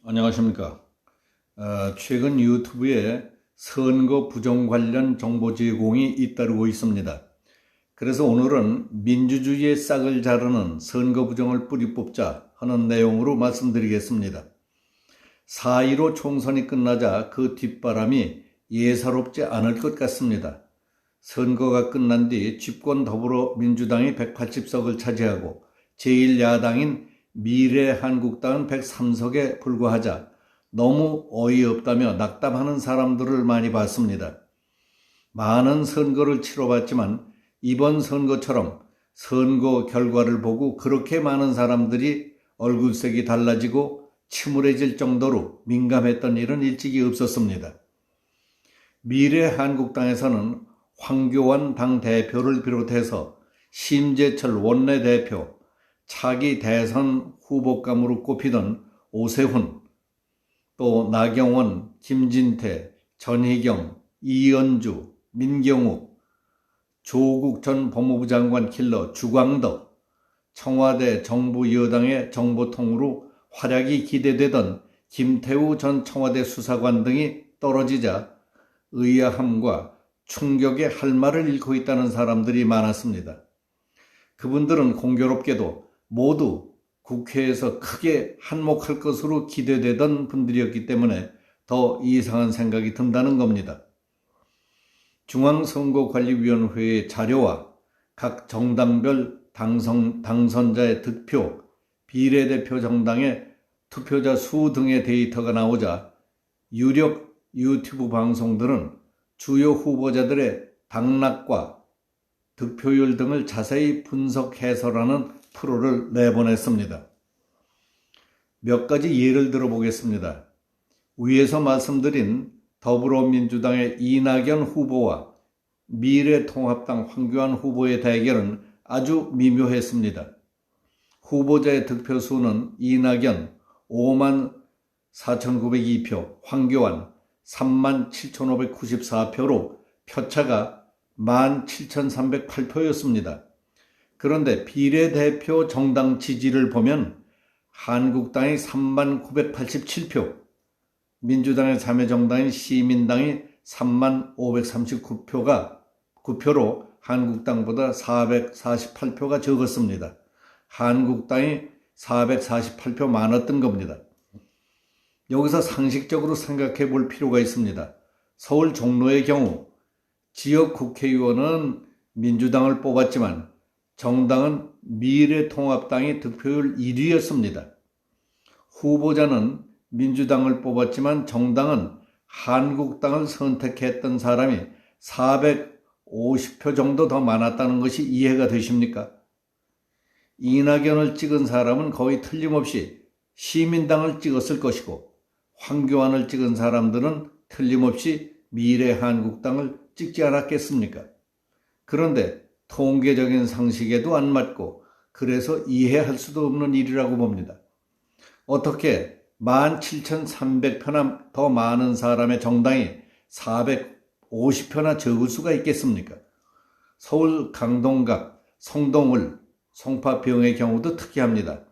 안녕하십니까. 최근 유튜브에 선거 부정 관련 정보 제공이 잇따르고 있습니다. 그래서 오늘은 민주주의의 싹을 자르는 선거 부정을 뿌리 뽑자 하는 내용으로 말씀드리겠습니다. 4.15 총선이 끝나자 그 뒷바람이 예사롭지 않을 것 같습니다. 선거가 끝난 뒤 집권 더불어민주당이 180석을 차지하고 제1야당인 미래한국당은 103석에 불과하자 너무 어이없다며 낙담하는 사람들을 많이 봤습니다. 많은 선거를 치러봤지만 이번 선거처럼 선거 결과를 보고 그렇게 많은 사람들이 얼굴색이 달라지고 침울해질 정도로 민감했던 일은 일찍이 없었습니다. 미래한국당에서는 황교안 당대표를 비롯해서 심재철 원내대표, 차기 대선 후보감으로 꼽히던 오세훈, 또 나경원, 김진태, 전희경, 이현주, 민경욱, 조국 전 법무부 장관 킬러 주광덕, 청와대 정부 여당의 정보통으로 활약이 기대되던 김태우 전 청와대 수사관 등이 떨어지자 의아함과 충격에 할 말을 잃고 있다는 사람들이 많았습니다. 그분들은 공교롭게도 모두 국회에서 크게 한몫할 것으로 기대되던 분들이었기 때문에 더 이상한 생각이 든다는 겁니다. 중앙선거관리위원회의 자료와 각 정당별 당선자의 득표, 비례대표 정당의 투표자 수 등의 데이터가 나오자 유력 유튜브 방송들은 주요 후보자들의 당락과 득표율 등을 자세히 분석 해설하는 프로를 내보냈습니다. 몇 가지 예를 들어보겠습니다. 위에서 말씀드린 더불어민주당의 이낙연 후보와 미래통합당 황교안 후보의 대결은 아주 미묘했습니다. 후보자의 득표수는 이낙연 54,902표, 황교안 37,594표로 표차가 17,308표였습니다. 그런데 비례대표 정당 지지를 보면 한국당이 39,987표, 민주당의 자매정당인 시민당이 30,539표가 9표로 한국당보다 448표가 적었습니다. 한국당이 448표 많았던 겁니다. 여기서 상식적으로 생각해 볼 필요가 있습니다. 서울 종로의 경우 지역 국회의원은 민주당을 뽑았지만 정당은 미래통합당이 득표율 1위였습니다. 후보자는 민주당을 뽑았지만 정당은 한국당을 선택했던 사람이 450표 정도 더 많았다는 것이 이해가 되십니까? 이낙연을 찍은 사람은 거의 틀림없이 시민당을 찍었을 것이고 황교안을 찍은 사람들은 틀림없이 미래한국당을 찍지 않았겠습니까? 그런데 통계적인 상식에도 안 맞고 그래서 이해할 수도 없는 일이라고 봅니다. 어떻게 17,300표나 더 많은 사람의 정당이 450표나 적을 수가 있겠습니까? 서울 강동갑, 성동을, 송파병의 경우도 특이합니다.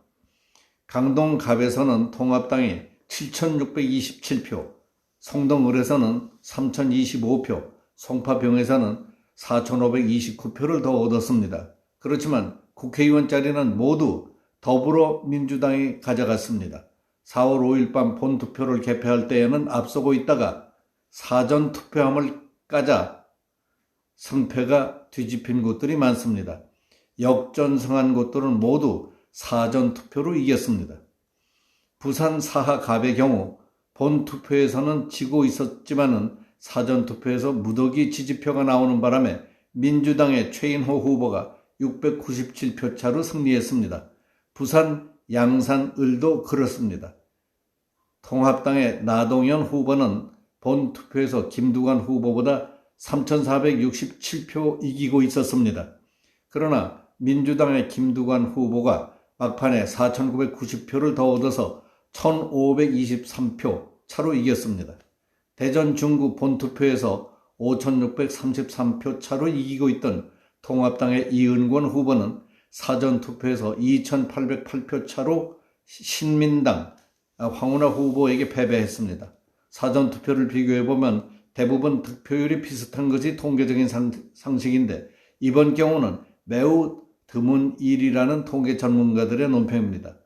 강동갑에서는 통합당이 7,627표, 성동을에서는 3,025표, 송파병에서는 4,529표를 더 얻었습니다. 그렇지만 국회의원 자리는 모두 더불어민주당이 가져갔습니다. 4월 5일 밤 본투표를 개표할 때에는 앞서고 있다가 사전투표함을 까자 승패가 뒤집힌 곳들이 많습니다. 역전승한 곳들은 모두 사전투표로 이겼습니다. 부산 사하갑의 경우 본투표에서는 지고 있었지만은 사전투표에서 무더기 지지표가 나오는 바람에 민주당의 최인호 후보가 697표 차로 승리했습니다. 부산 양산을도 그렇습니다. 통합당의 나동현 후보는 본투표에서 김두관 후보보다 3,467표 이기고 있었습니다. 그러나 민주당의 김두관 후보가 막판에 4,990표를 더 얻어서 1,523표 차로 이겼습니다. 대전 중구 본투표에서 5,633표 차로 이기고 있던 통합당의 이은권 후보는 사전투표에서 2,808표 차로 신민당 황운하 후보에게 패배했습니다. 사전투표를 비교해보면 대부분 득표율이 비슷한 것이 통계적인 상식인데 이번 경우는 매우 드문 일이라는 통계 전문가들의 논평입니다.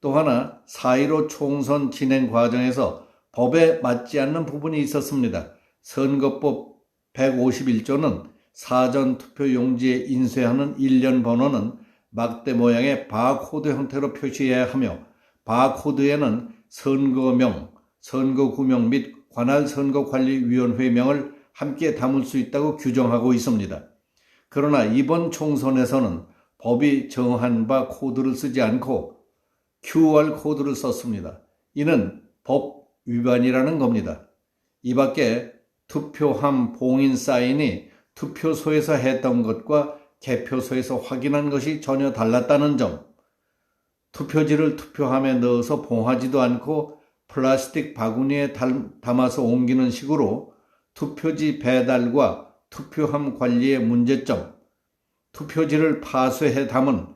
또 하나 4.15 총선 진행 과정에서 법에 맞지 않는 부분이 있었습니다. 선거법 151조는 사전투표 용지에 인쇄하는 일련 번호는 막대 모양의 바코드 형태로 표시해야 하며 바코드에는 선거명, 선거구명 및 관할 선거관리위원회명을 함께 담을 수 있다고 규정하고 있습니다. 그러나 이번 총선에서는 법이 정한 바 코드를 쓰지 않고 QR 코드를 썼습니다. 이는 법 위반이라는 겁니다. 이 밖에 투표함 봉인 사인이 투표소에서 했던 것과 개표소에서 확인한 것이 전혀 달랐다는 점, 투표지를 투표함에 넣어서 봉하지도 않고 플라스틱 바구니에 담아서 옮기는 식으로 투표지 배달과 투표함 관리의 문제점, 투표지를 파쇄해 담은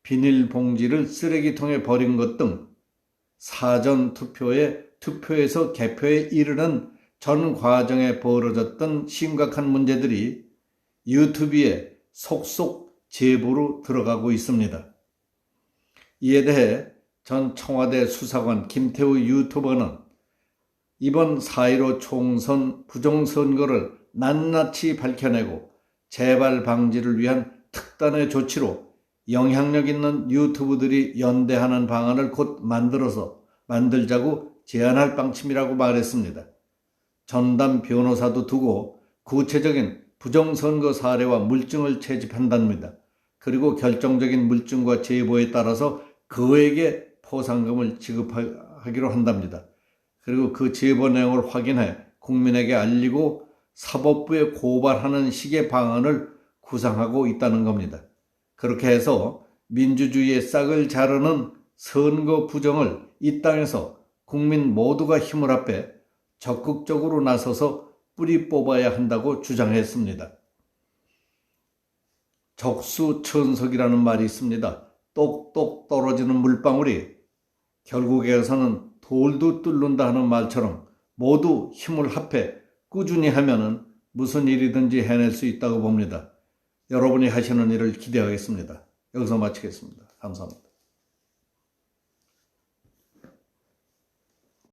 비닐봉지를 쓰레기통에 버린 것 등 사전 투표에서 개표에 이르는 전 과정에 벌어졌던 심각한 문제들이 유튜브에 속속 제보로 들어가고 있습니다. 이에 대해 전 청와대 수사관 김태우 유튜버는 이번 4.15 총선 부정선거를 낱낱이 밝혀내고 재발 방지를 위한 특단의 조치로 영향력 있는 유튜브들이 연대하는 방안을 곧 만들자고 제안할 방침이라고 말했습니다. 전담 변호사도 두고 구체적인 부정선거 사례와 물증을 채집한답니다. 그리고 결정적인 물증과 제보에 따라서 그에게 포상금을 지급하기로 한답니다. 그리고 그 제보 내용을 확인해 국민에게 알리고 사법부에 고발하는 식의 방안을 구상하고 있다는 겁니다. 그렇게 해서 민주주의의 싹을 자르는 선거 부정을 이 땅에서 국민 모두가 힘을 합해 적극적으로 나서서 뿌리 뽑아야 한다고 주장했습니다. 적수천석이라는 말이 있습니다. 똑똑 떨어지는 물방울이 결국에서는 돌도 뚫는다 하는 말처럼 모두 힘을 합해 꾸준히 하면은 무슨 일이든지 해낼 수 있다고 봅니다. 여러분이 하시는 일을 기대하겠습니다. 여기서 마치겠습니다. 감사합니다.